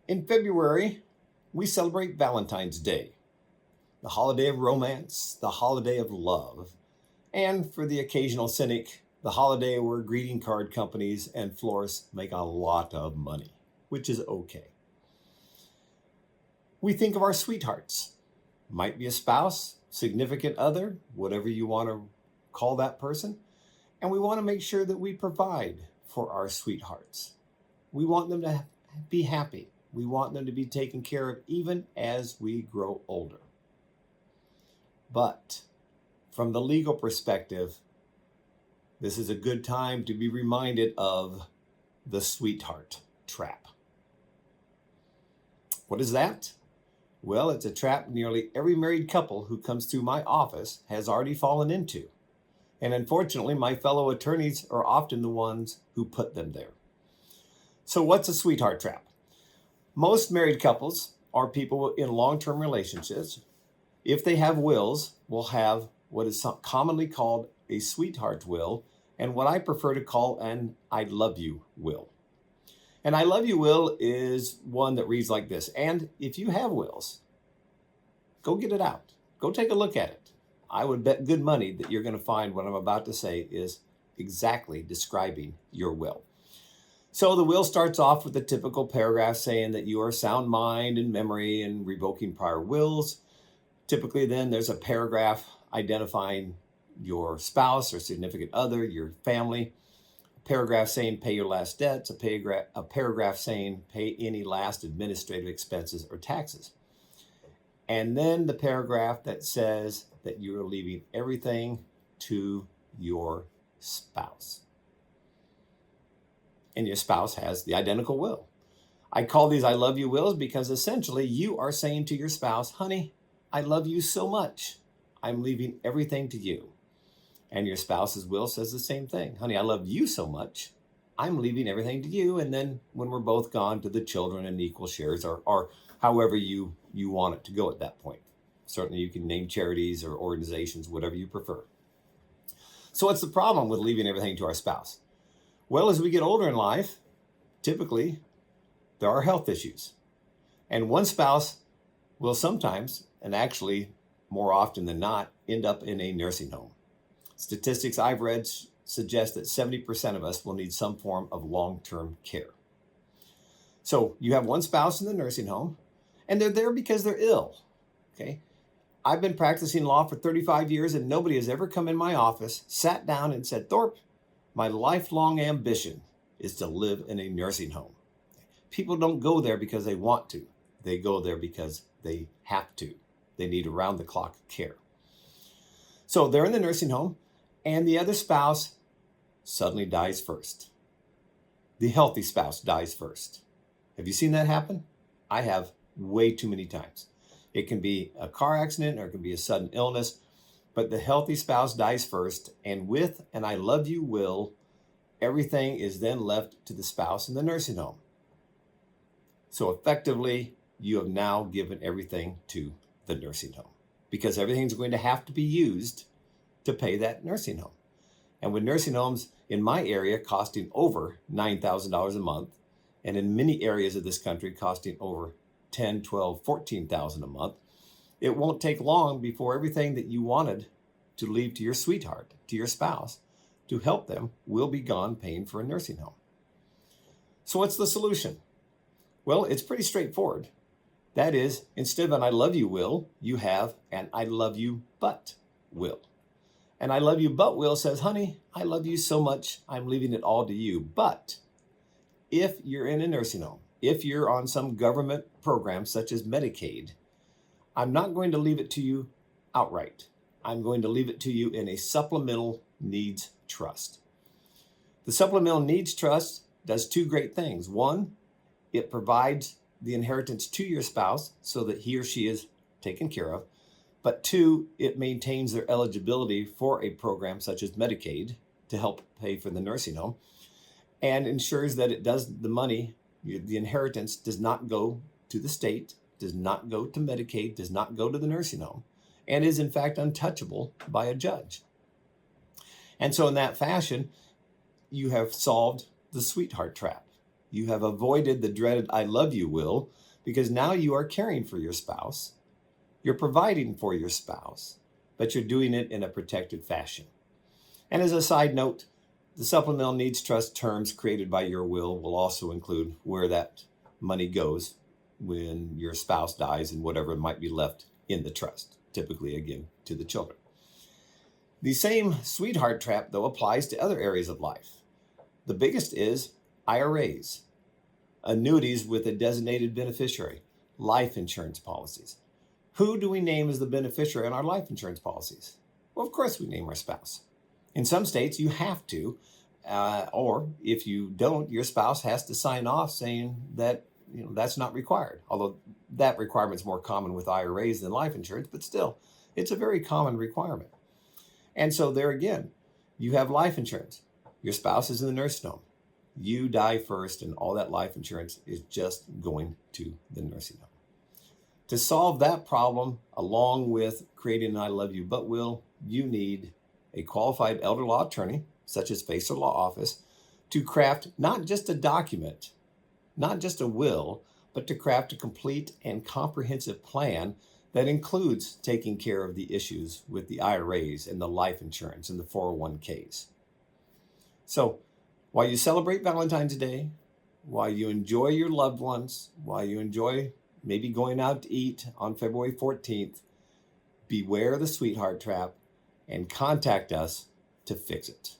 In February, we celebrate Valentine's Day, the holiday of romance, the holiday of love, and for the occasional cynic, the holiday where greeting card companies and florists make a lot of money, which is okay. We think of our sweethearts. Might be a spouse, significant other, whatever you want to call that person. And we want to make sure that we provide for our sweethearts. We want them to be happy. We want them to be taken care of even as we grow older. But from the legal perspective, this is a good time to be reminded of the sweetheart trap. What is that? Well, it's a trap nearly every married couple who comes through my office has already fallen into. And unfortunately, my fellow attorneys are often the ones who put them there. So what's a sweetheart trap? Most married couples are people in long-term relationships. If they have wills, will have what is commonly called a sweetheart will, and what I prefer to call an I love you will. An I love you will is one that reads like this. And if you have wills, go get it out. Go take a look at it. I would bet good money that you're going to find what I'm about to say is exactly describing your will. So the will starts off with the typical paragraph saying that you are sound mind and memory and revoking prior wills. Typically then there's a paragraph identifying your spouse or significant other, your family. A paragraph saying pay your last debts. A paragraph saying pay any last administrative expenses or taxes. And then the paragraph that says that you're leaving everything to your spouse. And your spouse has the identical will. I call these I love you wills because essentially you are saying to your spouse, honey, I love you so much. I'm leaving everything to you. And your spouse's will says the same thing. Honey, I love you so much. I'm leaving everything to you. And then when we're both gone, to the children in equal shares or however you want it to go at that point. Certainly you can name charities or organizations, whatever you prefer. So what's the problem with leaving everything to our spouse? Well, as we get older in life, typically there are health issues. And one spouse will sometimes, and actually more often than not, end up in a nursing home. Statistics I've read suggest that 70% of us will need some form of long-term care. So you have one spouse in the nursing home, and they're there because they're ill, okay? I've been practicing law for 35 years, and nobody has ever come in my office, sat down and said, Thorpe, my lifelong ambition is to live in a nursing home. People don't go there because they want to. They go there because they have to. They need around-the-clock care. So they're in the nursing home, and the other spouse suddenly dies first. The healthy spouse dies first. Have you seen that happen? I have way too many times. It can be a car accident or it can be a sudden illness, but the healthy spouse dies first, and with an I love you will, everything is then left to the spouse in the nursing home. So effectively, you have now given everything to the nursing home because everything's going to have to be used to pay that nursing home. And with nursing homes in my area costing over $9,000 a month, and in many areas of this country costing over $10,000, $12,000, $14,000 a month, it won't take long before everything that you wanted to leave to your sweetheart, to your spouse, to help them will be gone paying for a nursing home. So what's the solution? Well, it's pretty straightforward. That is, instead of an I love you will, you have an I love you but will. And I love you but will says, honey, I love you so much, I'm leaving it all to you. But if you're in a nursing home, if you're on some government program such as Medicaid, I'm not going to leave it to you outright. I'm going to leave it to you in a Supplemental Needs Trust. The Supplemental Needs Trust does two great things. One, it provides the inheritance to your spouse so that he or she is taken care of. But two, it maintains their eligibility for a program such as Medicaid to help pay for the nursing home and ensures that it does the money, the inheritance does not go to the state, does not go to Medicaid, does not go to the nursing home, and is in fact untouchable by a judge. And so in that fashion, you have solved the sweetheart trap. You have avoided the dreaded I love you will because now you are caring for your spouse. You're providing for your spouse, but you're doing it in a protected fashion. And as a side note, the Supplemental Needs Trust terms created by your will also include where that money goes when your spouse dies and whatever might be left in the trust, typically, again, to the children. The same sweetheart trap, though, applies to other areas of life. The biggest is IRAs, annuities with a designated beneficiary, life insurance policies. Who do we name as the beneficiary on our life insurance policies? Well, of course, we name our spouse. In some states, you have to, or if you don't, your spouse has to sign off saying that that's not required. Although that requirement is more common with IRAs than life insurance, but still, it's a very common requirement. And so there again, you have life insurance. Your spouse is in the nursing home. You die first, and all that life insurance is just going to the nursing home. To solve that problem, along with creating an I love you but will, you need a qualified elder law attorney, such as Facer Law Office, to craft not just a document, not just a will, but to craft a complete and comprehensive plan that includes taking care of the issues with the IRAs and the life insurance and the 401ks. So while you celebrate Valentine's Day, while you enjoy your loved ones, while you enjoy maybe going out to eat on February 14th, beware the sweetheart trap and contact us to fix it.